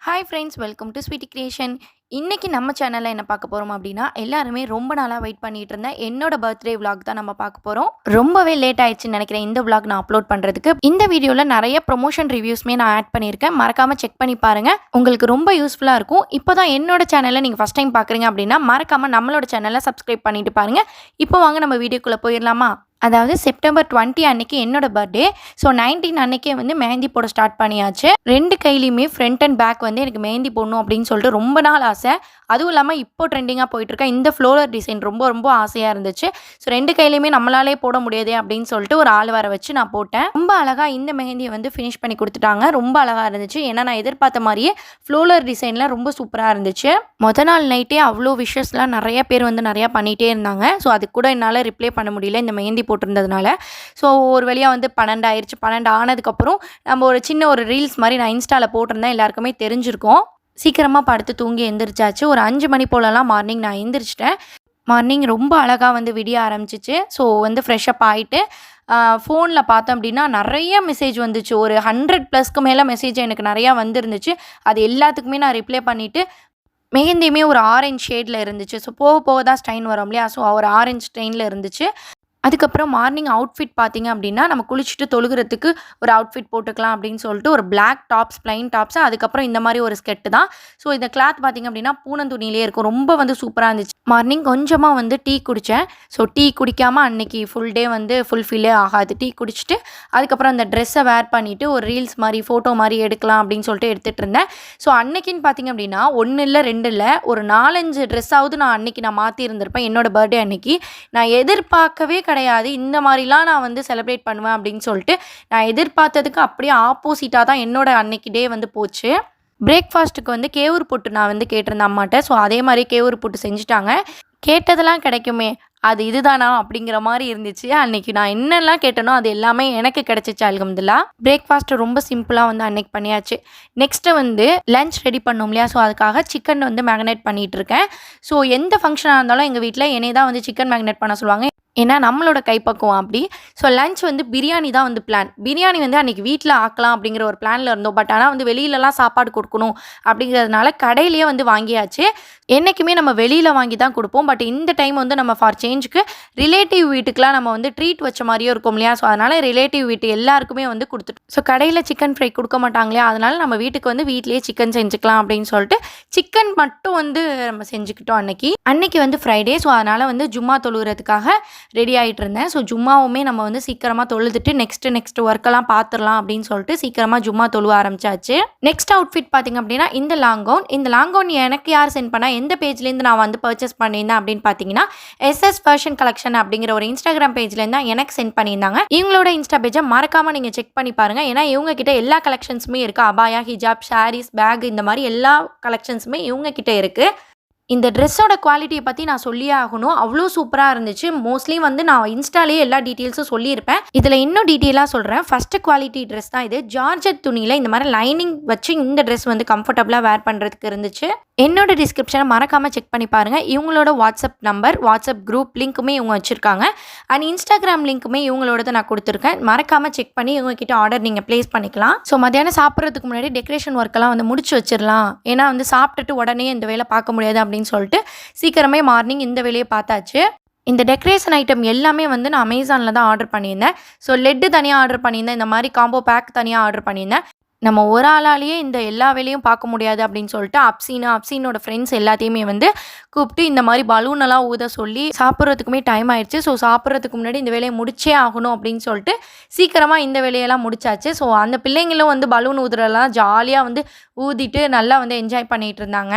Hi friends, welcome to Sweety Creation. இன்றைக்கி நம்ம சேனலில் என்ன பார்க்க போகிறோம் அப்படின்னா, எல்லாருமே ரொம்ப நாளாக வெயிட் பண்ணிகிட்டு இருந்தேன் என்னோட பர்த்டே விலாக் தான் நம்ம பார்க்க போகிறோம். ரொம்பவே லேட் ஆயிடுச்சுன்னு நினைக்கிறேன் இந்த விலாக் நான் அப்லோட் பண்ணுறதுக்கு. இந்த வீடியோவில் நிறைய ப்ரொமோஷன் ரிவ்யூஸ்மே நான் ஆட் பண்ணியிருக்கேன். மறக்காமல் செக் பண்ணி பாருங்கள், உங்களுக்கு ரொம்ப யூஸ்ஃபுல்லாக இருக்கும். இப்போ தான் என்னோட சேனலை நீங்கள் ஃபஸ்ட் டைம் பார்க்குறீங்க அப்படின்னா மறக்காமல் நம்மளோட சேனலை சப்ஸ்கிரைப் பண்ணிட்டு பாருங்கள். இப்போ வாங்க நம்ம வீடியோக்குள்ளே போயிடலாமா? அதாவது செப்டம்பர் 20 அன்னைக்கு என்னோட பர்த்டே. ஸோ 19 அன்னைக்கே வந்து மெஹந்தி போட ஸ்டார்ட் பண்ணியாச்சு. 2 கையிலையுமே ஃப்ரண்ட் அண்ட் பேக் வந்து எனக்கு மெஹந்தி போடணும் அப்படின்னு சொல்லிட்டு ரொம்ப நாள் ஆசை. அதுவும் இல்லாமல் இப்போ ட்ரெண்டிங்காக போயிட்டுருக்க இந்த ஃப்ளோரல் டிசைன் ரொம்ப ரொம்ப ஆசையாக இருந்துச்சு. ஸோ 2 கையிலையுமே நம்மளாலே போட முடியாது அப்படின்னு சொல்லிட்டு ஒரு ஆள் வர வச்சு நான் போட்டேன். ரொம்ப அழகாக இந்த மெஹந்தியை வந்து ஃபினிஷ் பண்ணி கொடுத்துட்டாங்க. ரொம்ப அழகாக இருந்துச்சு. ஏன்னா நான் எதிர்பார்த்த மாதிரியே ஃப்ளோரல் டிசைனில் ரொம்ப சூப்பராக இருந்துச்சு. நாள் நைட்டே அவ்வளோ விஷஸ்லாம் நிறைய பேர் வந்து நிறையா பண்ணிகிட்டே இருந்தாங்க. ஸோ அதுக்கு கூட என்னால் ரிப்ளை பண்ண முடியல இந்த மெஹந்தி போட்டிருந்ததுனால. ஸோ ஒரு வழியாக வந்து 12 ஆயிடுச்சு. 12 ஆனதுக்கப்புறம் நம்ம ஒரு சின்ன ஒரு ரீல்ஸ் மாதிரி நான் இன்ஸ்டாவில் போட்டிருந்தேன். எல்லாருக்குமே தெரிஞ்சிருக்கும். சீக்கிரமாக படுத்து தூங்கி எந்திரிச்சாச்சு. ஒரு 5 மணி போலலாம் மார்னிங் நான் எந்திரிச்சிட்டேன். மார்னிங் ரொம்ப அழகாக வந்து விடிய ஆரம்பிச்சிச்சு. ஸோ வந்து ஃப்ரெஷ்அப் ஆகிட்டு ஃபோனில் பார்த்தோம் அப்படின்னா நிறைய மெசேஜ் வந்துச்சு. ஒரு 100+ மேலே மெசேஜ் எனக்கு நிறையா வந்துருந்துச்சு. அது எல்லாத்துக்குமே நான் ரிப்ளை பண்ணிவிட்டு மெஹந்தியுமே ஒரு ஆரஞ்ச் ஷேடில் இருந்துச்சு. ஸோ போக போக தான் ஸ்டைன் வரும் இல்லையா? ஸோ ஒரு ஆரஞ்ச் ஸ்டைனில் இருந்துச்சு. அதுக்கப்புறம் மார்னிங் அவுட்ஃபிட் பார்த்திங்க அப்படின்னா, நம்ம குளிச்சுட்டு தொழுகிறதுக்கு ஒரு அவுட்ஃபிட் போட்டுக்கலாம் அப்படின்னு சொல்லிட்டு ஒரு பிளாக் டாப்ஸ், ப்ளைன் டாப்ஸு, அதுக்கப்புறம் இந்த மாதிரி ஒரு ஸ்கெட்டு தான். ஸோ இந்த கிளாத் பார்த்திங்க அப்படின்னா பூனந்துணியிலே இருக்கும். ரொம்ப வந்து சூப்பராக இருந்துச்சு. மார்னிங் கொஞ்சமாக வந்து டீ குடித்தேன். ஸோ டீ குடிக்காமல் அன்றைக்கி ஃபுல் டே வந்து ஃபுல்ஃபில்லே ஆகாது. டீ குடிச்சிட்டு அதுக்கப்புறம் அந்த ட்ரெஸ்ஸை வேர் பண்ணிவிட்டு ஒரு ரீல்ஸ் மாதிரி ஃபோட்டோ மாதிரி எடுக்கலாம் அப்படின்னு சொல்லிட்டு எடுத்துகிட்டு இருந்தேன். ஸோ அன்னைக்குன்னு பார்த்திங்க அப்படின்னா 1 இல்லை 2 இல்லை ஒரு 4-5 ட்ரெஸ்ஸாவது நான் அன்றைக்கி நான் மாற்றி இருந்திருப்பேன். என்னோடய பர்த்டே அன்னைக்கு நான் எதிர்பார்க்கவே கிடையாது இந்த மாதிரிலாம் நான் வந்து செலிப்ரேட் பண்ணுவேன் அப்படின்னு சொல்லிட்டு. நான் எதிர்பார்த்ததுக்கு அப்படியே ஆப்போசிட்டாக தான் என்னோட அன்னைக்கு டே வந்து போச்சு. பிரேக்ஃபாஸ்ட்டுக்கு வந்து கேவுரு புட்டு நான் வந்து கேட்டிருந்தேன் அம்மாட்ட. ஸோ அதே மாதிரி கேவுரு புட்டு செஞ்சுட்டாங்க. கேட்டதெல்லாம் கிடைக்குமே, அது இதுதானா அப்படிங்கிற மாதிரி இருந்துச்சு. அன்றைக்கி நான் என்னெல்லாம் கேட்டனோ அது எல்லாமே எனக்கு கிடச்சிச்சு அல்ஹம்துலில்லாஹ். பிரேக்ஃபாஸ்ட்டு ரொம்ப சிம்பிளாக வந்து அன்றைக்கி பண்ணியாச்சு. நெக்ஸ்ட்டு வந்து லஞ்ச் ரெடி பண்ணோம் இல்லையா? ஸோ அதுக்காக சிக்கன் வந்து மேக்னேட் பண்ணிகிட்ருக்கேன். ஸோ எந்த ஃபங்க்ஷனாக இருந்தாலும் எங்கள் வீட்டில் என்னை தான் வந்து சிக்கன் மேக்னேட் பண்ண சொல்லுவாங்க. ஏன்னா நம்மளோட கைப்பக்குவம் அப்படி. ஸோ லஞ்ச் வந்து பிரியாணி தான் வந்து பிளான். பிரியாணி வந்து அன்றைக்கி வீட்டில் ஆக்கலாம் அப்படிங்கிற ஒரு பிளானில் இருந்தோம். பட் ஆனால் வந்து வெளியிலலாம் சாப்பாடு கொடுக்கணும் அப்படிங்கிறதுனால கடையிலேயே வந்து வாங்கியாச்சு. என்றைக்குமே நம்ம வெளியில் வாங்கி தான் கொடுப்போம். பட் இந்த டைம் வந்து நம்ம ஃபார் சேஞ்சுக்கு ரிலேட்டிவ் வீட்டுக்கெலாம் நம்ம வந்து ட்ரீட் வச்ச மாதிரியும் இருக்கும் இல்லையா? ஸோ அதனால் ரிலேட்டிவ் வீட்டு எல்லாருக்குமே வந்து கொடுத்துட்டோம். ஸோ கடையில் சிக்கன் ஃப்ரை கொடுக்க மாட்டாங்க இல்லையா? அதனால் நம்ம வீட்டுக்கு வந்து வீட்டிலேயே சிக்கன் செஞ்சுக்கலாம் அப்படின்னு சொல்லிட்டு சிக்கன் மட்டும் வந்து நம்ம செஞ்சுக்கிட்டோம் அன்னைக்கு வந்து ஃப்ரைடே. ஸோ அதனால் வந்து ஜும்மா தொழுகிறதுக்காக ரெடி ஆகிட்டு இருந்தேன். ஸோ ஜும்மாவுமே நம்ம வந்து சீக்கிரமாக தொழுதுட்டு நெக்ஸ்ட் ஒர்க்கெல்லாம் பார்த்துடலாம் அப்படின்னு சொல்லிட்டு சீக்கிரமாக ஜும்மா தொழுவ ஆரம்பிச்சாச்சு. நெக்ஸ்ட் அவுட்ஃபிட் பார்த்திங்க அப்படின்னா இந்த லாங் கவுன் எனக்கு யார் சென்ட் பண்ணால் எந்த பேஜ்லேருந்து நான் வந்து பர்ச்சேஸ் பண்ணியிருந்தேன் அப்படின்னு பார்த்தீங்கன்னா SS ஃபேஷன் கலெக்ஷன் அப்படிங்கிற ஒரு இன்ஸ்டாகிராம் பேஜ்லேருந்து தான் எனக்கு சென்ட் பண்ணியிருந்தாங்க. இவங்களோட இன்ஸ்டா பேஜை மறக்காமல் நீங்கள் செக் பண்ணி பாருங்கள். ஏன்னா இவங்க கிட்ட எல்லா கலெக்ஷன்ஸுமே இருக்குது. அபாயா, ஹிஜாப், ஷாரீஸ், பேக் இந்த மாதிரி எல்லா கலெக்ஷன்ஸுமே இவங்க கிட்ட இருக்குது. இந்த ட்ரெஸ்ஸோட குவாலிட்டியை பற்றி நான் சொல்லியே ஆகணும். அவ்வளோ சூப்பராக இருந்துச்சு. மோஸ்ட்லி வந்து நான் இன்ஸ்டாலேயே எல்லா டீட்டெயில்ஸும் சொல்லியிருப்பேன். இதில் இன்னும் டீட்டெயிலாக சொல்கிறேன். ஃபஸ்ட்டு குவாலிட்டி ட்ரெஸ் தான் இது. ஜார்ஜெட் துணியில் இந்த மாதிரி லைனிங் வச்சு இந்த ட்ரெஸ் வந்து கம்ஃபர்டபுளாக வேர் பண்ணுறதுக்கு இருந்துச்சு. என்னோட டிஸ்கிரிப்ஷனை மறக்காமல் செக் பண்ணி பாருங்கள். இவங்களோட வாட்ஸ்அப் நம்பர், வாட்ஸ்அப் குரூப் லிங்க்குமே இவங்க வச்சுருக்காங்க. அண்ட் இன்ஸ்டாகிராம் லிங்க்குமே இவங்களோட நான் கொடுத்துருக்கேன். மறக்காமல் செக் பண்ணி இவங்ககிட்ட ஆர்டர் நீங்கள் ப்ளேஸ் பண்ணிக்கலாம். ஸோ மத்தியானம் சாப்பிட்றதுக்கு முன்னாடி டெக்கரேஷன் ஒர்க்கெல்லாம் வந்து முடிச்சு வச்சிடலாம். ஏன்னா வந்து சாப்பிட்டுட்டு உடனே இந்த வேலை பார்க்க முடியாது அப்படின்னு சொல்லிட்டு சீக்கிரமே மார்னிங் இந்த வேலையை பார்த்தாச்சு. இந்த டெக்கரேஷன் ஐட்டம் எல்லாமே வந்து நான் அமேசானில் தான் ஆர்டர் பண்ணியிருந்தேன். ஸோ லெட்டு தனியாக ஆர்டர் பண்ணியிருந்தேன். இந்த மாதிரி காம்போ பேக் தனியாக ஆர்டர் பண்ணியிருந்தேன். நம்ம ஒரு ஆளாலேயே இந்த எல்லா வேலையும் பார்க்க முடியாது அப்படின்னு சொல்லிட்டு அப்சீனோட ஃப்ரெண்ட்ஸ் எல்லாத்தையுமே வந்து கூப்பிட்டு இந்த மாதிரி பலூனெல்லாம் ஊத சொல்லி சாப்பிட்றதுக்குமே டைம் ஆயிடுச்சு. ஸோ சாப்பிட்றதுக்கு முன்னாடி இந்த வேலையை முடிச்சே ஆகணும் அப்படின்னு சொல்லிட்டு சீக்கிரமாக இந்த வேலையெல்லாம் முடிச்சாச்சு. ஸோ அந்த பிள்ளைங்களும் வந்து பலூன் ஊதுறதெல்லாம் ஜாலியாக வந்து ஊதிட்டு நல்லா வந்து என்ஜாய் பண்ணிகிட்டு இருந்தாங்க.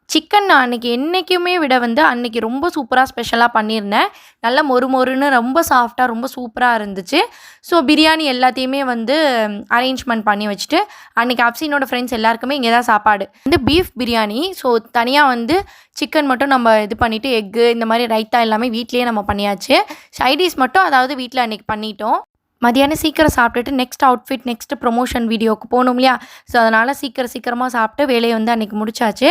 சிக்கன் நான் அன்றைக்கி என்றைக்குமே விட வந்து அன்றைக்கி ரொம்ப சூப்பராக ஸ்பெஷலாக பண்ணியிருந்தேன். நல்லா மொறுன்னு ரொம்ப சாஃப்டாக ரொம்ப சூப்பராக இருந்துச்சு. ஸோ பிரியாணி எல்லாத்தையுமே வந்து அரேஞ்ச்மெண்ட் பண்ணி வச்சுட்டு அன்றைக்கி அப்சீனோட ஃப்ரெண்ட்ஸ் எல்லாருக்குமே இங்கே தான் சாப்பாடு வந்து பீஃப் பிரியாணி. ஸோ தனியாக வந்து சிக்கன் மட்டும் நம்ம இது பண்ணிவிட்டு எக்கு இந்த மாதிரி ரைத்தா எல்லாமே வீட்லேயே நம்ம பண்ணியாச்சு. சைடிஷ் மட்டும் அதாவது வீட்டில் அன்றைக்கி பண்ணிட்டோம். மதியானம் சீக்கிரம் சாப்பிட்டுட்டு நெக்ஸ்ட் அவுட்ஃபிட் நெக்ஸ்ட் ப்ரொமோஷன் வீடியோவுக்கு போகணும் இல்லையா? ஸோ அதனால் சீக்கிரமாக சாப்பிட்டு வேலையை வந்து அன்றைக்கி முடிச்சாச்சு.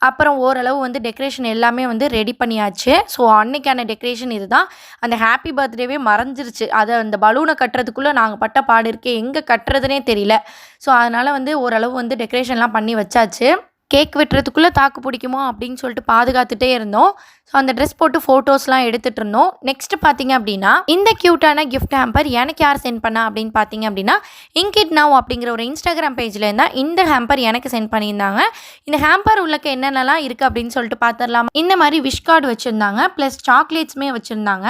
அப்புறம் ஓரளவு வந்து டெக்கரேஷன் எல்லாமே வந்து ரெடி பண்ணியாச்சு. ஸோ அன்றைக்கான டெக்கரேஷன் இது தான். அந்த ஹாப்பி பர்த்டேவே மறைஞ்சிருச்சு. அதை அந்த பலூனை கட்டுறதுக்குள்ளே நாங்கள் பட்ட பாடு இருக்கே, எங்கே கட்டுறதுனே தெரியல. ஸோ அதனால் வந்து ஓரளவு வந்து டெக்கரேஷன்லாம் பண்ணி வச்சாச்சு. கேக் வெட்டுறதுக்குள்ளே தாக்கு பிடிக்குமோ அப்படின்னு சொல்லிட்டு பாதுகாத்துட்டே இருந்தோம். ஸோ அந்த ட்ரெஸ் போட்டு ஃபோட்டோஸ்லாம் எடுத்துகிட்டு இருந்தோம். நெக்ஸ்ட் பார்த்தீங்க அப்படின்னா இந்த க்யூட்டான கிஃப்ட் ஹேம்பர் எனக்கு யார் சென்ட் பண்ணா அப்படின்னு பார்த்தீங்க அப்படின்னா இங்கிட் நவ் அப்படிங்கிற ஒரு இன்ஸ்டாகிராம் பேஜில் இருந்தால் இந்த ஹேம்பர் எனக்கு சென்ட் பண்ணியிருந்தாங்க. இந்த ஹேம்பர் உள்ளக்க என்னென்னலாம் இருக்குது அப்படின்னு சொல்லிட்டு பார்த்துடலாம். இந்த மாதிரி விஷ் கார்டு வச்சுருந்தாங்க, ப்ளஸ் சாக்லேட்ஸுமே வச்சுருந்தாங்க.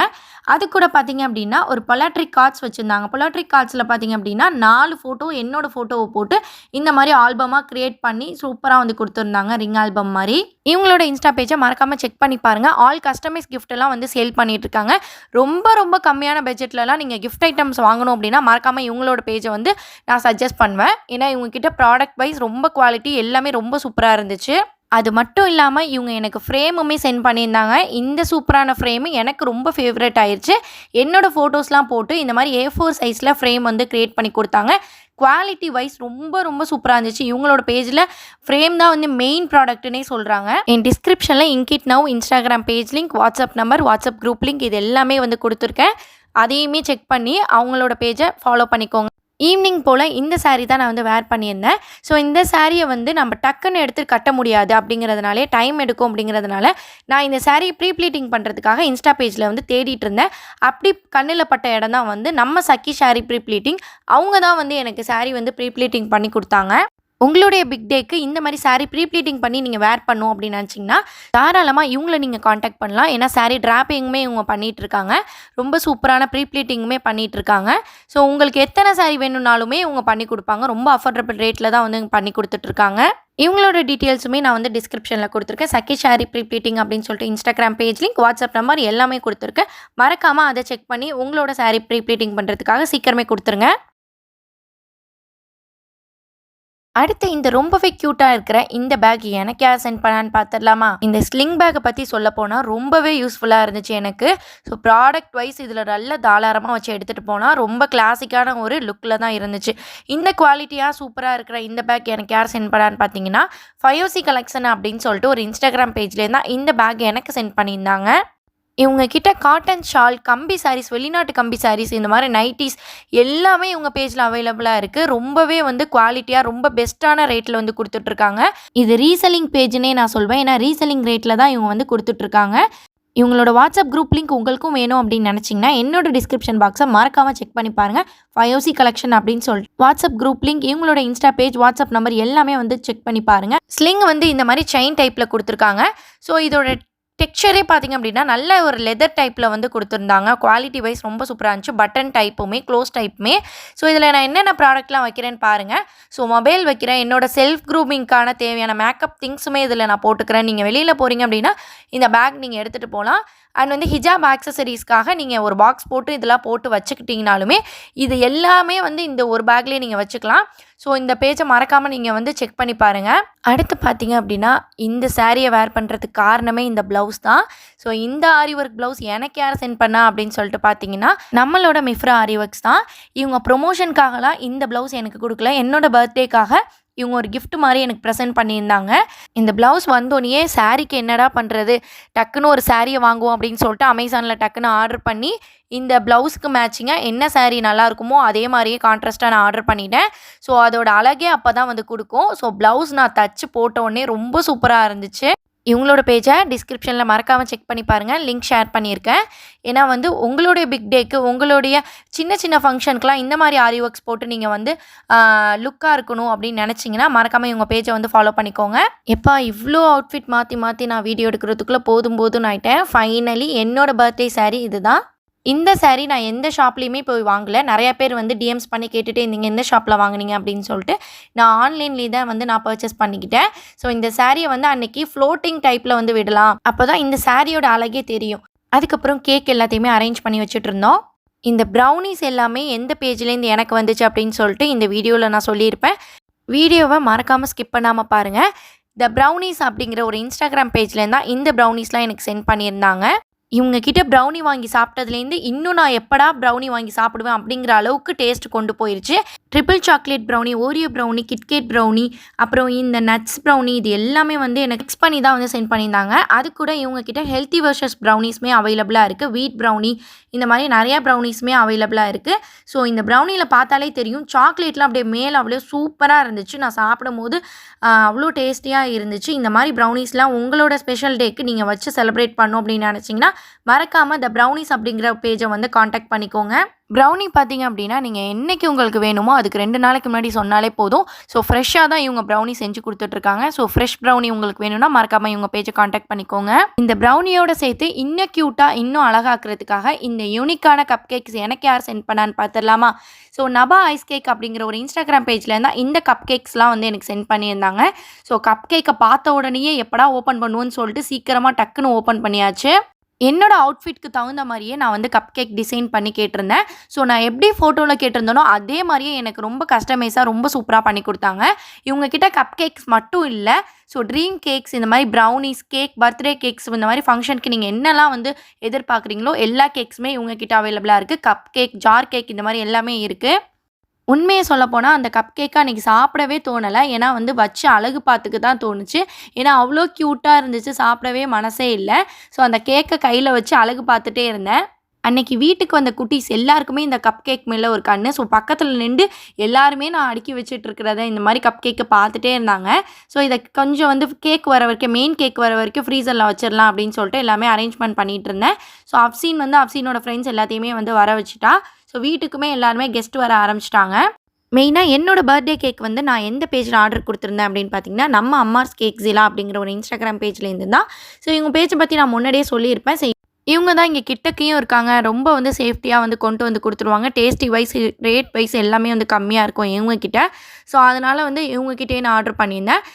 அது கூட பார்த்தீங்க அப்படின்னா ஒரு பொலாட்ரிக் கார்ட்ஸ் வச்சுருந்தாங்க. பொலாட்ரிக் கார்ட்ஸில் பார்த்தீங்க அப்படின்னா 4 ஃபோட்டோ என்னோட ஃபோட்டோவை போட்டு இந்த மாதிரி ஆல்பமாக க்ரியேட் பண்ணி சூப்பராக வந்து கொடுத்துருந்தாங்க, ரிங் ஆல்பம் மாதிரி. இவங்களோட இன்ஸ்டா பேஜை மறக்காமல் செக் பண்ணி பாருங்கள். ஆல் கஸ்டமைஸ் கிஃப்ட்டெல்லாம் வந்து சேல் பண்ணிகிட்ருக்காங்க. ரொம்ப கம்மியான பட்ஜெட்லலாம் நீங்கள் கிஃப்ட் ஐட்டம்ஸ் வாங்கணும் அப்படின்னா மறக்காமல் இவங்களோட பேஜை வந்து நான் சஜஸ்ட் பண்ணுவேன். ஏன்னா இவங்ககிட்ட ப்ராடக்ட் வைஸ் ரொம்ப குவாலிட்டி எல்லாமே ரொம்ப சூப்பராக இருந்துச்சு. அது மட்டும் இல்லாமல் இவங்க எனக்கு ஃப்ரேமுமே சென்ட் பண்ணியிருந்தாங்க. இந்த சூப்பரான ஃப்ரேமு எனக்கு ரொம்ப ஃபேவரட் ஆயிடுச்சு. என்னோடய ஃபோட்டோஸ்லாம் போட்டு இந்த மாதிரி A4 சைஸில் ஃப்ரேம் வந்து க்ரியேட் பண்ணி கொடுத்தாங்க. குவாலிட்டி வைஸ் ரொம்ப சூப்பராக இருந்துச்சு. இவங்களோட பேஜில் ஃப்ரேம் தான் வந்து மெயின் ப்ராடக்ட்னே சொல்கிறாங்க. என் டிஸ்கிரிப்ஷனில் ingot now Instagram page link, WhatsApp number, WhatsApp group link இது எல்லாமே வந்து கொடுத்துருக்கேன். அதையுமே செக் பண்ணி அவங்களோட பேஜை ஃபாலோ பண்ணிக்கோங்க. ஈவினிங் போல் இந்த சாரீ தான் நான் வந்து வேர் பண்ணியிருந்தேன். ஸோ இந்த சாரியை வந்து நம்ம டக்குன்னு எடுத்து கட்ட முடியாது அப்படிங்கிறதுனாலே டைம் எடுக்கும். அப்படிங்கிறதுனால நான் இந்த சாரியை ப்ரீ ப்ளீட்டிங் பண்ணுறதுக்காக இன்ஸ்டா பேஜில் வந்து தேடிட்டு இருந்தேன். அப்படி கண்ணில் பட்ட இடம் தான் வந்து நம்ம சக்கி சாரீ ப்ரீ ப்ளீட்டிங். அவங்க தான் வந்து எனக்கு சாரீ வந்து ப்ரீ ப்ளீட்டிங் பண்ணி கொடுத்தாங்க. உங்களுடைய பிக் டேக்கு இந்த மாதிரி சாரீ ப்ரீ ப்ளீட்டிங் பண்ணி நீங்கள் வேர் பண்ணும் அப்படின்னு நினச்சிங்கன்னா தாராளமாக இவங்கள நீங்கள் காண்டாக்ட் பண்ணலாம். ஏன்னா சாரீ ட்ராப்பிங்குமே இவங்க பண்ணிகிட்ருக்காங்க. ரொம்ப சூப்பரான ப்ரீ ப்ளீட்டிங்குமே பண்ணிகிட்ருக்காங்க. ஸோ உங்களுக்கு எத்தனை சாரீ வேணும்னாலுமே இவங்க பண்ணி கொடுப்பாங்க. ரொம்ப அஃபோர்டபுள் ரேட்டில் தான் வந்து பண்ணி கொடுத்துட்ருக்காங்க. இவங்களோட டீட்டெயில்ஸுமே நான் வந்து டிஸ்கிரிப்ஷனில் கொடுத்துருக்கேன். சக்கி சாரீ ப்ரீ ப்ளீட்டிங் அப்படின்னு சொல்லிட்டு Instagram page link, WhatsApp number எல்லாமே கொடுத்துருக்கேன். மறக்காமல் அதை செக் பண்ணி உங்களோட சாரீ ப்ரீ ப்ளீட்டிங் பண்ணுறதுக்காக சீக்கிரமே கொடுத்துருங்க. அடுத்து இந்த ரொம்பவே க்யூட்டாக இருக்கிற இந்த பேக் எனக்கு யார் சென்ட் பண்ணான்னு பார்த்துடலாமா? இந்த ஸ்லிங் பேக்கை பற்றி சொல்ல போனால் ரொம்பவே யூஸ்ஃபுல்லாக இருந்துச்சு எனக்கு. ஸோ ப்ராடக்ட் வைஸ் இதில் நல்ல தாராளமாக வச்சு எடுத்துகிட்டு போனால் ரொம்ப கிளாசிக்கான ஒரு லுக்கில் தான் இருந்துச்சு. இந்த குவாலிட்டியாக சூப்பராக இருக்கிற இந்த பேக் எனக்கு யார் சென்ட் பண்ணான்னு பார்த்தீங்கன்னா 5OC கலெக்ஷன் அப்படின்னு சொல்லிட்டு ஒரு இன்ஸ்டாகிராம் பேஜ்லேருந்து தான் இந்த பேக் எனக்கு சென்ட் பண்ணியிருந்தாங்க. இவங்க கிட்ட காட்டன் ஷால், கம்பி சாரீஸ், வெளிநாட்டு கம்பி சாரீஸ், இந்த மாதிரி நைட்டிஸ் எல்லாமே இவங்க பேஜில் அவைலபிளாக இருக்குது. ரொம்பவே வந்து குவாலிட்டியாக ரொம்ப பெஸ்ட்டான ரேட்டில் வந்து கொடுத்துட்ருக்காங்க. இது ரீசெல்லிங் பேஜ்னே நான் சொல்வேன். ஏன்னா ரீசெல்லிங் ரேட்டில் தான் இவங்க வந்து கொடுத்துட்ருக்காங்க. இவங்களோட வாட்ஸ்அப் குரூப் லிங்க் உங்களுக்கும் வேணும் அப்படின்னு நினச்சிங்கன்னா என்னோட டிஸ்கிரிப்ஷன் பாக்ஸை மறக்காமல் செக் பண்ணி பாருங்கள். 5OC கலெக்ஷன் அப்படின்னு சொல்லிட்டு வாட்ஸ்அப் குரூப் லிங்க், இவங்களோட இன்ஸ்டா பேஜ், வாட்ஸ்அப் நம்பர் எல்லாமே வந்து செக் பண்ணி பாருங்கள். ஸ்லிங் வந்து இந்த மாதிரி செயின் டைப்பில் கொடுத்துருக்காங்க. ஸோ இதோட டெக்ஸ்சரே பார்த்திங்க அப்படின்னா நல்ல ஒரு லெதர் டைப்பில் வந்து கொடுத்துருந்தாங்க. குவாலிட்டி வைஸ் ரொம்ப சூப்பராக இருந்துச்சு. பட்டன் டைப்புமே க்ளோஸ் டைப்புமே. ஸோ இதில் நான் என்னென்ன ப்ராடக்ட்லாம் வைக்கிறேன்னு பாருங்கள். ஸோ மொபைல் வைக்கிறேன், என்னோட செல்ஃப் க்ரூமிங்க்கான தேவையான மேக்கப் திங்ஸுமே இதில் நான் போட்டுக்கிறேன். நீங்கள் வெளியில் போகிறீங்க அப்படின்னா இந்த பேக் நீங்கள் எடுத்துகிட்டு போகலாம். அண்ட் வந்து ஹிஜாப் ஆக்சசரிஸ்க்காக நீங்கள் ஒரு பாக்ஸ் போட்டு இதெல்லாம் போட்டு வச்சுக்கிட்டிங்கனாலுமே இது எல்லாமே வந்து இந்த ஒரு பேக்லேயே நீங்கள் வச்சுக்கலாம். ஸோ இந்த பேஜை மறக்காமல் நீங்கள் வந்து செக் பண்ணி பாருங்கள். அடுத்து பார்த்தீங்க அப்படின்னா இந்த சாரியை வேர் பண்ணுறதுக்கு காரணமே இந்த ப்ளவுஸ் தான். ஸோ இந்த ஆரி ஒர்க் ப்ளவுஸ் எனக்கு யார் சென்ட் பண்ணா அப்படின்னு சொல்லிட்டு பார்த்தீங்கன்னா நம்மளோட மிஃப்ரா ஆரி ஒர்க்ஸ் தான். இவங்க ப்ரொமோஷனுக்காகலாம் இந்த ப்ளவுஸ் எனக்கு கொடுக்கல, என்னோட பர்த்டேக்காக இவங்க ஒரு கிஃப்ட் மாதிரி எனக்கு ப்ரெசென்ட் பண்ணியிருந்தாங்க. இந்த ப்ளவுஸ் வந்தோடனே சாரீக்கு என்னடா பண்ணுறது, டக்குன்னு ஒரு சாரியை வாங்குவோம் அப்படின்னு சொல்லிட்டு அமேசானில் டக்குன்னு ஆர்டர் பண்ணி இந்த ப்ளவுஸ்க்கு மேட்சிங்காக என்ன சாரீ நல்லா இருக்குமோ அதே மாதிரியே கான்ட்ராஸ்ட்டாக நான் ஆர்டர் பண்ணிட்டேன். ஸோ அதோட அழகே அப்போ தான் வந்து கொடுக்கும். ஸோ ப்ளவுஸ் நான் தச்சு போட்ட உடனே ரொம்ப சூப்பராக இருந்துச்சு. இவங்களோட பேஜை டிஸ்கிரிப்ஷனில் மறக்காமல் செக் பண்ணி பாருங்கள். லிங்க் ஷேர் பண்ணியிருக்கேன். ஏன்னா வந்து உங்களுடைய பிக் டேக்கு, உங்களுடைய சின்ன ஃபங்க்ஷனுக்குலாம் இந்த மாதிரி ஆரி ஒர்க்ஸ் போட்டு நீங்கள் வந்து லுக்காக இருக்கணும் அப்படின்னு நினச்சிங்கன்னா மறக்காமல் இவங்க பேஜை வந்து ஃபாலோ பண்ணிக்கோங்க. எப்பா இவ்வளோ அவுட்ஃபிட் மாற்றி நான் வீடியோ எடுக்கிறதுக்குள்ளே போதும்னு ஆகிட்டேன். ஃபைனலி என்னோடய பர்த்டே சாரீ இது தான். இந்த சாரீ நான் எந்த ஷாப்லேயுமே போய் வாங்கலை. நிறையா பேர் வந்து டிஎம்ஸ் பண்ணி கேட்டுகிட்டே இருந்தீங்க எந்த ஷாப்பில் வாங்கினீங்க அப்படின்னு சொல்லிட்டு. நான் ஆன்லைன்லேயே தான் வந்து நான் பர்ச்சேஸ் பண்ணிக்கிட்டேன். ஸோ இந்த சாரியை வந்து அன்றைக்கி ஃப்ளோட்டிங் டைப்பில் வந்து விடலாம், அப்போ தான் இந்த சாரியோட அழகே தெரியும். அதுக்கப்புறம் கேக் எல்லாத்தையுமே அரேஞ்ச் பண்ணி வச்சுட்டு இருந்தோம். இந்த ப்ரௌனிஸ் எல்லாமே எந்த பேஜ்லேருந்து எனக்கு வந்துச்சு அப்படின்னு சொல்லிட்டு இந்த வீடியோவில் நான் சொல்லியிருப்பேன். வீடியோவை மறக்காமல் ஸ்கிப் பண்ணாமல் பாருங்கள். த ப்ரௌனிஸ் அப்படிங்கிற ஒரு இன்ஸ்டாகிராம் பேஜ்லேருந்து தான் இந்த ப்ரௌனிஸ்லாம் எனக்கு சென்ட் பண்ணியிருந்தாங்க. இவங்க கிட்ட ப்ரௌனி வாங்கி சாப்பிட்டதுலேருந்து இன்னும் நான் எப்படா ப்ரௌனி வாங்கி சாப்பிடுவேன் அப்படிங்கிற அளவுக்கு டேஸ்ட் கொண்டு போயிருச்சு. Triple chocolate brownie, Oreo brownie, KitKat brownie, அப்புறம் இந்த நட்ஸ் ப்ரௌனி, இது எல்லாமே வந்து எனக்கு மிக்ஸ் பண்ணி தான் வந்து சென்ட் பண்ணியிருந்தாங்க. அது கூட இவங்க கிட்ட ஹெல்த்தி வெர்ஷஸ் ப்ரௌனிஸுமே அவைலபிளாக இருக்குது. வீட் ப்ரௌனி, இந்த மாதிரி நிறையா ப்ரௌனிஸுமே அவைலபிளாக இருக்குது. ஸோ இந்த ப்ரௌனியில் பார்த்தாலே தெரியும், சாக்லேட்லாம் அப்படியே மேலே அவ்வளோ சூப்பராக இருந்துச்சு. நான் சாப்பிடும்போது அவ்வளோ டேஸ்டியாக இருந்துச்சு. இந்த மாதிரி ப்ரௌனிஸ்லாம் உங்களோட ஸ்பெஷல் டேக்கு நீங்கள் வச்சு செலிப்ரேட் பண்ணணும் அப்படின்னு நினச்சிங்கன்னா மறக்காமல் த ப்ரௌனிஸ் அப்படிங்கிற பேஜை வந்து காண்டாக்ட் பண்ணிக்கோங்க. ப்ரௌனி பார்த்தீங்க அப்படின்னா நீங்கள் என்றைக்கு உங்களுக்கு வேணுமோ அதுக்கு 2 நாளைக்கு முன்னாடி சொன்னாலே போதும். ஸோ ஃப்ரெஷ்ஷாக தான் இவங்க ப்ரௌனி செஞ்சு கொடுத்துட்ருக்காங்க. ஸோ ஃப்ரெஷ் ப்ரௌனி உங்களுக்கு வேணும்னா மறக்காமல் இவங்க பேஜை காண்டாக்ட் பண்ணிக்கோங்க. இந்த ப்ரௌனியோட சேர்த்து இன்னும் க்யூட்டாக இன்னும் அழகாக்குறதுக்காக இந்த யூனிக்கான கப் கேக்ஸ் எனக்கு யார் சென்ட் பண்ணான்னு பார்த்துடலாமா? ஸோ நபா ஐஸ் கேக் அப்படிங்கிற ஒரு இன்ஸ்டாகிராம் பேஜில் இருந்தால் இந்த கப் கேக்ஸ்லாம் வந்து எனக்கு சென்ட் பண்ணியிருந்தாங்க. ஸோ கப் கேக்கை பார்த்த உடனேயே எப்படா ஓப்பன் பண்ணுவோன்னு சொல்லிட்டு சீக்கிரமாக டக்குன்னு ஓப்பன் பண்ணியாச்சு. என்னோட அவுட்ஃபிட்க்கு தகுந்த மாதிரியே நான் வந்து கப் கேக் டிசைன் பண்ணி கேட்டிருந்தேன். ஸோ நான் எப்படி ஃபோட்டோவில் கேட்டிருந்தேனோ அதே மாதிரியே எனக்கு ரொம்ப கஸ்டமைஸாக ரொம்ப சூப்பராக பண்ணி கொடுத்தாங்க. இவங்கக்கிட்ட கப் கேக்ஸ் மட்டும் இல்லை, ஸோ ட்ரீம் கேக்ஸ், இந்த மாதிரி ப்ரௌனிஸ் கேக், பர்த்டே கேக்ஸ், இந்த மாதிரி ஃபங்க்ஷனுக்கு நீங்கள் என்னெல்லாம் வந்து எதிர்பார்க்குறீங்களோ எல்லா கேக்ஸுமே இவங்கக்கிட்ட அவைலபிளாக இருக்குது. கப் கேக், ஜார் கேக், இந்த மாதிரி எல்லாமே இருக்குது. உண்மையை சொல்லப்போனால் அந்த கப் கேக்கை அன்றைக்கி சாப்பிடவே தோணலை. ஏன்னா வந்து வச்சு அழகு பார்த்துக்கு தான் தோணுச்சு. ஏன்னா அவ்வளோ க்யூட்டாக இருந்துச்சு, சாப்பிடவே மனசே இல்லை. ஸோ அந்த கேக்கை கையில் வச்சு அழகு பார்த்துட்டே இருந்தேன். அன்றைக்கி வீட்டுக்கு வந்த குட்டீஸ் எல்லாருக்குமே இந்த கப் கேக் மேலே ஒரு கண்ணு. ஸோ பக்கத்தில் நின்று எல்லாருமே நான் அடுக்கி வச்சுட்ருக்கிறத இந்த மாதிரி கப் கேக்கை பார்த்துட்டே இருந்தாங்க. ஸோ இதை கொஞ்சம் வந்து கேக் வர வரைக்கும், மெயின் கேக் வர வரைக்கும் ஃப்ரீசரில் வச்சிடலாம் அப்படின்னு சொல்லிட்டு எல்லாமே அரேஞ்ச்மெண்ட் பண்ணிகிட்டு இருந்தேன். ஸோ அஃப்சீனோட ஃப்ரெண்ட்ஸ் எல்லாத்தையுமே வந்து வர வச்சுட்டா. ஸோ வீட்டுக்குமே எல்லாருமே கெஸ்ட் வர ஆரம்பிச்சிட்டாங்க. மெயினாக என்னோடய பர்த்டே கேக் வந்து நான் எந்த பேஜில் ஆர்டர் கொடுத்துருந்தேன் அப்படின்னு பார்த்தீங்கன்னா, நம்ம அம்மாஸ் கேக் ஜிலா அப்படிங்கிற ஒரு இன்ஸ்டாகிராம் பேஜ்லேருந்து தான். ஸோ இவங்க பேஜை பற்றி நான் முன்னாடியே சொல்லியிருப்பேன். இவங்க தான் இங்கே கிட்டக்கையும் இருக்காங்க. ரொம்ப வந்து சேஃப்டியாக வந்து கொண்டு வந்து கொடுத்துருவாங்க. டேஸ்டி வைஸ், ரேட் வைஸ் எல்லாமே வந்து கம்மியாக இருக்கும் இவங்கக்கிட்ட. ஸோ அதனால் வந்து இவங்கக்கிட்டே நான் ஆர்டர் பண்ணியிருந்தேன்.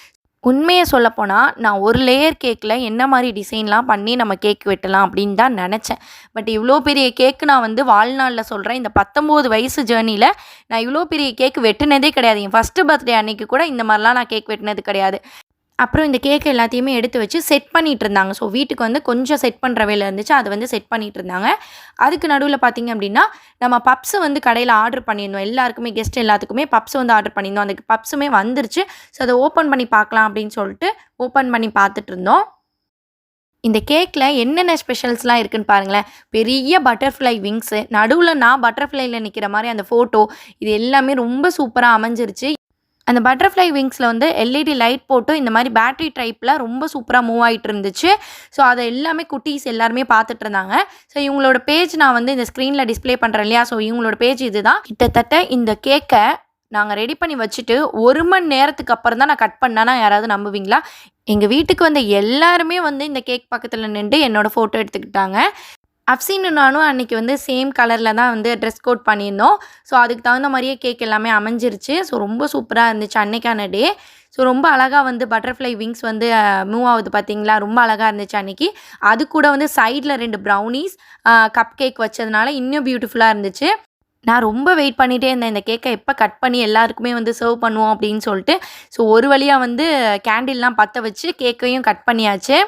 உண்மையை சொல்லப்போனால் நான் ஒரு லேயர் கேக்கில் என்ன மாதிரி டிசைன்லாம் பண்ணி நம்ம கேக் வெட்டலாம் அப்படின்னு தான் நினச்சேன். பட் இவ்வளோ பெரிய கேக்கு நான் வந்து வாழ்நாளில் சொல்கிறேன், இந்த 19 வயசு ஜேர்னியில் நான் இவ்வளோ பெரிய கேக் வெட்டினதே கிடையாது. என் ஃபஸ்ட்டு பர்த்டே அன்றைக்கி கூட இந்த மாதிரிலாம் நான் கேக் வெட்டினது கிடையாது. அப்புறம் இந்த கேக் எல்லாத்தையுமே எடுத்து வச்சு செட் பண்ணிகிட்டு இருந்தாங்க. ஸோ வீட்டுக்கு வந்து கொஞ்சம் செட் பண்ணுற வேலை இருந்துச்சு, அதை வந்து செட் பண்ணிகிட்டு இருந்தாங்க. அதுக்கு நடுவில் பார்த்திங்க அப்படின்னா நம்ம பப்ஸு வந்து கடையில் ஆர்டர் பண்ணியிருந்தோம். எல்லாருக்குமே, கெஸ்ட் எல்லாத்துக்குமே பப்ஸ் வந்து ஆர்டர் பண்ணியிருந்தோம். அந்த பப்ஸுமே வந்துருச்சு. ஸோ அதை ஓப்பன் பண்ணி பார்க்கலாம் அப்படின்னு சொல்லிட்டு ஓப்பன் பண்ணி பார்த்துட்டு இருந்தோம். இந்த கேக்கில் என்னென்ன ஸ்பெஷல்ஸ்லாம் இருக்குதுன்னு பாருங்களேன். பெரிய பட்டர்ஃப்ளை விங்ஸு, நடுவில் நான் பட்டர்ஃப்ளையில் நிற்கிற மாதிரி அந்த ஃபோட்டோ, இது எல்லாமே ரொம்ப சூப்பராக அமைஞ்சிருச்சு. அந்த பட்டர்ஃப்ளை விங்ஸில் வந்து எல்இடி லைட் போட்டு இந்த மாதிரி பேட்டரி டைப்பில் ரொம்ப சூப்பராக மூவ் ஆகிட்டு இருந்துச்சு. ஸோ அதை எல்லாமே குட்டீஸ் எல்லாருமே பார்த்துட்டு இருந்தாங்க. ஸோ இவங்களோட பேஜ் நான் வந்து இந்த ஸ்க்ரீனில் டிஸ்பிளே பண்ணுறேன் இல்லையா? ஸோ இவங்களோட பேஜ் இது தான். கிட்டத்தட்ட இந்த கேக்கை நாங்கள் ரெடி பண்ணி வச்சுட்டு 1 மணி நேரத்துக்கு அப்புறம் தான் நான் கட் பண்ணேன்னா யாராவது நம்புவீங்களா? எங்கள் வீட்டுக்கு வந்த எல்லாருமே வந்து இந்த கேக் பக்கத்தில் நின்று என்னோடய ஃபோட்டோ எடுத்துக்கிட்டாங்க. அஃப்சீனும் நானும் அன்றைக்கி வந்து சேம் கலரில் தான் வந்து ட்ரெஸ் கோட் பண்ணியிருந்தோம். ஸோ அதுக்கு தகுந்த மாதிரியே கேக் எல்லாமே அமைஞ்சிருச்சு. ஸோ ரொம்ப சூப்பராக இருந்துச்சு அன்றைக்கான டே. ஸோ ரொம்ப அழகாக வந்து பட்டர்ஃப்ளை விங்ஸ் வந்து மூவ் ஆகுது பார்த்தீங்களா? ரொம்ப அழகாக இருந்துச்சு அன்றைக்கி. அது கூட வந்து சைடில் 2 ப்ரௌனிஸ், கப் கேக் வச்சதுனால இன்னும் பியூட்டிஃபுல்லாக இருந்துச்சு. நான் ரொம்ப வெயிட் பண்ணிகிட்டே இருந்தேன், இந்த கேக்கை எப்போ கட் பண்ணி எல்லாருக்குமே வந்து சர்வ் பண்ணுவோம் அப்படின்னு சொல்லிட்டு. ஸோ ஒரு வழியாக வந்து கேண்டில்லாம் பற்ற வச்சு கேக்கையும் கட் பண்ணியாச்சு.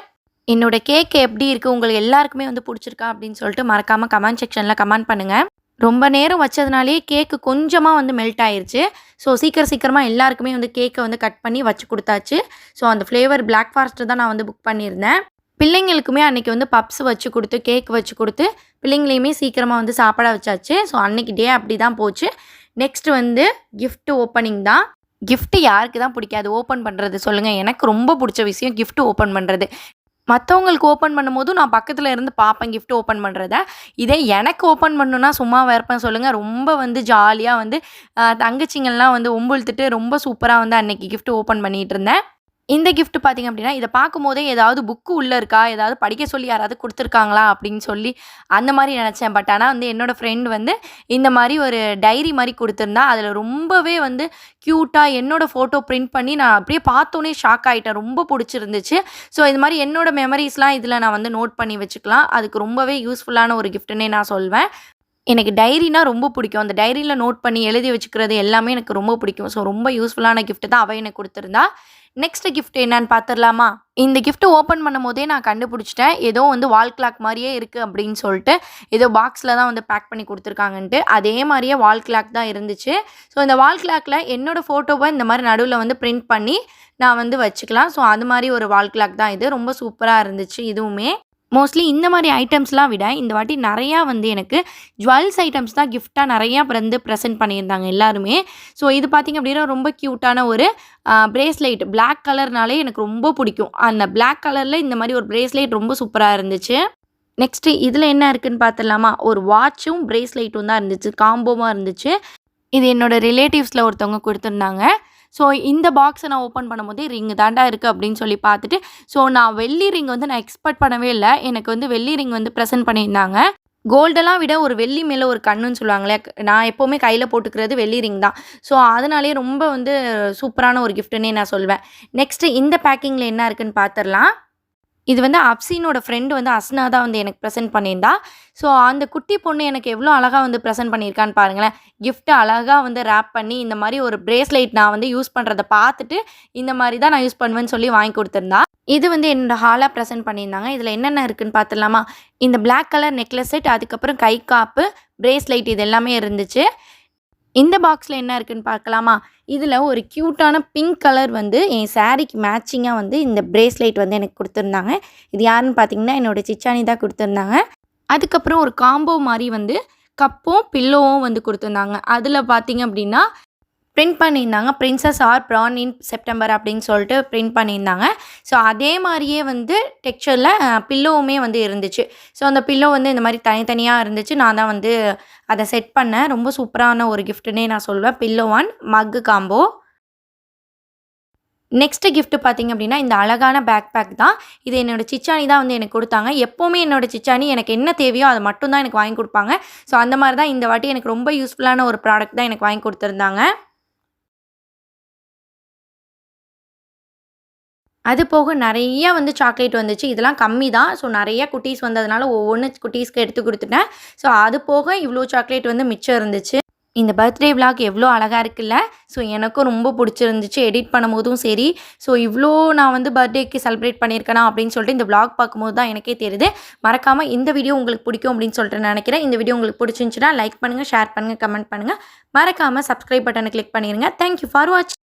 என்னோட கேக் எப்படி இருக்குது, உங்களுக்கு எல்லாருக்குமே வந்து பிடிச்சிருக்கா அப்படின்னு சொல்லிட்டு மறக்காமல் கமெண்ட் செக்ஷனில் கமெண்ட் பண்ணுங்கள். ரொம்ப நேரம் வச்சதுனாலே கேக்கு கொஞ்சமாக வந்து மெல்ட் ஆயிடுச்சு. ஸோ சீக்கிரமாக எல்லாருக்குமே வந்து கேக்கை வந்து கட் பண்ணி வச்சு கொடுத்தாச்சு. ஸோ அந்த ஃப்ளேவர் பிளாக் ஃபாரஸ்ட்டு தான் நான் வந்து புக் பண்ணியிருந்தேன். பிள்ளைங்களுக்குமே அன்றைக்கி வந்து பப்ஸ் வச்சு கொடுத்து, கேக் வச்சு கொடுத்து, பிள்ளைங்களையுமே சீக்கிரமாக வந்து சாப்பிட வச்சாச்சு. ஸோ அன்றைக்கி டே அப்படி தான் போச்சு. நெக்ஸ்ட்டு வந்து கிஃப்ட் ஓப்பனிங் தான். கிஃப்ட்டு யாருக்கு தான் பிடிக்காது ஓப்பன் பண்ணுறது சொல்லுங்கள்? எனக்கு ரொம்ப பிடிச்ச விஷயம் கிஃப்ட் ஓப்பன் பண்ணுறது. மற்றவங்களுக்கு ஓப்பன் பண்ணும்போதும் நான் பக்கத்தில் இருந்து பார்ப்பேன் கிஃப்ட் ஓப்பன் பண்ணுறத. இதே எனக்கு ஓப்பன் பண்ணணுன்னா சும்மாவாக இருப்பேன் சொல்லுங்கள்? ரொம்ப வந்து ஜாலியாக வந்து தங்கச்சிங்கள்லாம் வந்து ஒம்புழுத்துட்டு ரொம்ப சூப்பராக வந்து அன்றைக்கி கிஃப்ட் ஓப்பன் பண்ணிகிட்டு இருந்தேன். இந்த கிஃப்ட் பார்த்திங்க அப்படின்னா, இதை பார்க்கும்போதே ஏதாவது புக்கு உள்ளே இருக்கா, ஏதாவது படிக்க சொல்லி யாராவது கொடுத்துருக்காங்களா அப்படின்னு சொல்லி அந்த மாதிரி நினச்சேன். பட் ஆனால் வந்து என்னோடய ஃப்ரெண்ட் வந்து இந்த மாதிரி ஒரு டைரி மாதிரி கொடுத்துருந்தா. அதில் ரொம்பவே வந்து க்யூட்டாக என்னோடய ஃபோட்டோ பிரிண்ட் பண்ணி நான் அப்படியே பார்த்தோன்னே ஷாக் ஆகிட்டேன். ரொம்ப பிடிச்சிருந்துச்சு. ஸோ இது மாதிரி என்னோடய மெமரிஸ்லாம் இதில் நான் வந்து நோட் பண்ணி வச்சுக்கலாம். அதுக்கு ரொம்பவே யூஸ்ஃபுல்லான ஒரு கிஃப்ட்டுன்னே நான் சொல்வேன். எனக்கு டைரினா ரொம்ப பிடிக்கும். அந்த டைரியில் நோட் பண்ணி எழுதி வச்சுக்கிறது எல்லாமே எனக்கு ரொம்ப பிடிக்கும். ஸோ ரொம்ப யூஸ்ஃபுல்லான கிஃப்ட்டு தான் அவள் எனக்கு கொடுத்துருந்தா. நெக்ஸ்ட் கிஃப்ட் என்னன்னு பார்த்துடலாமா? இந்த கிஃப்ட் ஓப்பன் பண்ணும்போதே நான் கண்டுபிடிச்சிட்டேன். ஏதோ வந்து வால் கிளாக் மாரியே இருக்குது அப்படின்னு சொல்லிட்டு. ஏதோ பாக்ஸில் தான் வந்து பேக் பண்ணி கொடுத்துருக்காங்கன்ட்டு. அதே மாதிரியே வால் கிளாக் தான் இருந்துச்சு. ஸோ இந்த வால் கிளாக்கில் என்னோடய ஃபோட்டோவை இந்த மாதிரி நடுவில் வந்து பிரிண்ட் பண்ணி நான் வந்து வச்சுக்கலாம். ஸோ அது மாதிரி ஒரு வால் கிளாக் தான் இது. ரொம்ப சூப்பராக இருந்துச்சு இதுவுமே. மோஸ்ட்லி இந்த மாதிரி ஐட்டம்ஸ்லாம் விட இந்த வாட்டி நிறையா வந்து எனக்கு ஜுவல்ஸ் ஐட்டம்ஸ் தான் கிஃப்டாக நிறையா வந்து ப்ரெசென்ட் பண்ணியிருந்தாங்க எல்லாருமே. ஸோ இது பார்த்திங்க அப்படின்னா ரொம்ப க்யூட்டான ஒரு பிரேஸ்லைட். பிளாக் கலர்னாலே எனக்கு ரொம்ப பிடிக்கும். அந்த பிளாக் கலரில் இந்த மாதிரி ஒரு பிரேஸ்லைட் ரொம்ப சூப்பராக இருந்துச்சு. நெக்ஸ்ட்டு இதில் என்ன இருக்குதுன்னு பார்த்துடலாமா? ஒரு வாட்சும் பிரேஸ்லைட்டும் தான் இருந்துச்சு. காம்போவாக இருந்துச்சு. இது என்னோடய ரிலேட்டிவ்ஸில் ஒருத்தவங்க கொடுத்துருந்தாங்க. ஸோ இந்த பாக்ஸை நான் ஓப்பன் பண்ணும்போதே ரிங்கு தாண்டா இருக்குது அப்படின்னு சொல்லி பார்த்துட்டு, ஸோ நான் வெள்ளி ரிங் வந்து நான் எக்ஸ்பெக்ட் பண்ணவே இல்லை. எனக்கு வந்து வெள்ளி ரிங் வந்து ப்ரெசென்ட் பண்ணியிருந்தாங்க. கோல்டெல்லாம் விட ஒரு வெள்ளி மேலே ஒரு கண்ணுன்னு சொல்லுவாங்களே, நான் எப்போவுமே கையில் போட்டுக்கிறது வெள்ளி ரிங் தான். ஸோ அதனாலேயே ரொம்ப வந்து சூப்பரான ஒரு கிஃப்ட்டுன்னே நான் சொல்வேன். நெக்ஸ்ட்டு இந்த பேக்கிங்கில் என்ன இருக்குதுன்னு பார்த்துடலாம். இது வந்து அப்சினோட ஃப்ரெண்டு வந்து அஸ்னா தான் வந்து எனக்கு ப்ரெசென்ட் பண்ணியிருந்தா. ஸோ அந்த குட்டி பொண்ணு எனக்கு எவ்வளோ அழகாக வந்து ப்ரெசென்ட் பண்ணியிருக்கான்னு பாருங்களேன். கிஃப்ட்டு அழகாக வந்து ரேப் பண்ணி இந்த மாதிரி ஒரு பிரேஸ்லைட் நான் வந்து யூஸ் பண்ணுறத பார்த்துட்டு இந்த மாதிரி தான் நான் யூஸ் பண்ணுவேன்னு சொல்லி வாங்கி கொடுத்துருந்தா. இது வந்து என்னோட ஹாலாக ப்ரெசென்ட் பண்ணியிருந்தாங்க. இதில் என்னென்ன இருக்குதுன்னு பார்த்துடலாமா? இந்த பிளாக் கலர் நெக்லஸ் செட், அதுக்கப்புறம் கை காப்பு, பிரேஸ்லைட் இது எல்லாமே இருந்துச்சு. இந்த பாக்ஸில் என்ன இருக்குதுன்னு பார்க்கலாமா? இதில் ஒரு க்யூட்டான பிங்க் கலர் வந்து என் சாரீக்கு மேட்சிங்காக வந்து இந்த பிரேஸ்லைட் வந்து எனக்கு கொடுத்துருந்தாங்க. இது யாருன்னு பார்த்தீங்கன்னா என்னோடய சிச்சானி தான் கொடுத்துருந்தாங்க. அதுக்கப்புறம் ஒரு காம்போ மாதிரி வந்து கப்பும் பில்லோவும் வந்து கொடுத்துருந்தாங்க. அதில் பார்த்தீங்க அப்படின்னா பிரிண்ட் பண்ணியிருந்தாங்க. Princess are born in September அப்படின்னு சொல்லிட்டு பிரிண்ட் பண்ணியிருந்தாங்க. ஸோ அதே மாதிரியே வந்து டெக்ஸ்சரில் பில்லோவுமே வந்து இருந்துச்சு. ஸோ அந்த பில்லோ வந்து இந்த மாதிரி தனித்தனியாக இருந்துச்சு. நான் தான் வந்து அதை செட் பண்ணேன். ரொம்ப சூப்பரான ஒரு கிஃப்ட்டுன்னே நான் சொல்வேன். பில்லோ ஒன் மக்கு காம்போ. நெக்ஸ்ட்டு கிஃப்ட்டு பார்த்திங்க அப்படின்னா இந்த அழகான பேக் பேக் தான். இது என்னோடய சிச்சானி தான் வந்து எனக்கு கொடுத்தாங்க. எப்போவுமே என்னோடய சிச்சானி எனக்கு என்ன தேவையோ அதை மட்டும் தான் எனக்கு வாங்கி கொடுப்பாங்க. ஸோ அந்த மாதிரி தான் இந்த வாட்டி எனக்கு ரொம்ப யூஸ்ஃபுல்லான ஒரு ப்ராடக்ட் தான் எனக்கு வாங்கி கொடுத்துருந்தாங்க. அது போக நிறைய வந்து சாக்லேட் வந்துச்சு. இதெல்லாம் கம்மி தான். ஸோ நிறைய குட்டீஸ் வந்ததுனால ஒவ்வொன்று குட்டீஸ்க்கு எடுத்து கொடுத்துட்டேன். ஸோ அது போக இவ்வளோ சாக்லேட் வந்து மிச்சம் இருந்துச்சு. இந்த பர்த்டே விளாக் எவ்வளோ அழகாக இருக்குல்ல. ஸோ எனக்கும் ரொம்ப பிடிச்சிருந்துச்சு எடிட் பண்ணும்போதும் சரி. ஸோ இவ்வளோ நான் வந்து பர்த்டேக்கு செலிப்ரேட் பண்ணியிருக்கேனா அப்படின்னு சொல்லிட்டு இந்த விளாக் பார்க்கும்போது தான் எனக்கே தெரியுது. மறக்காமல் இந்த வீடியோ உங்களுக்கு பிடிக்கும் அப்படின்னு சொல்லிட்டு நினைக்கிறேன். இந்த வீடியோ உங்களுக்கு பிடிச்சிருந்துச்சுன்னா லைக் பண்ணுங்கள், ஷேர் பண்ணுங்கள், கமெண்ட் பண்ணுங்கள். மறக்காமல் சப்ஸ்கிரைப் பட்டனை கிளிக் பண்ணிடுங்க. தேங்க்யூ ஃபார் வாட்சிங்.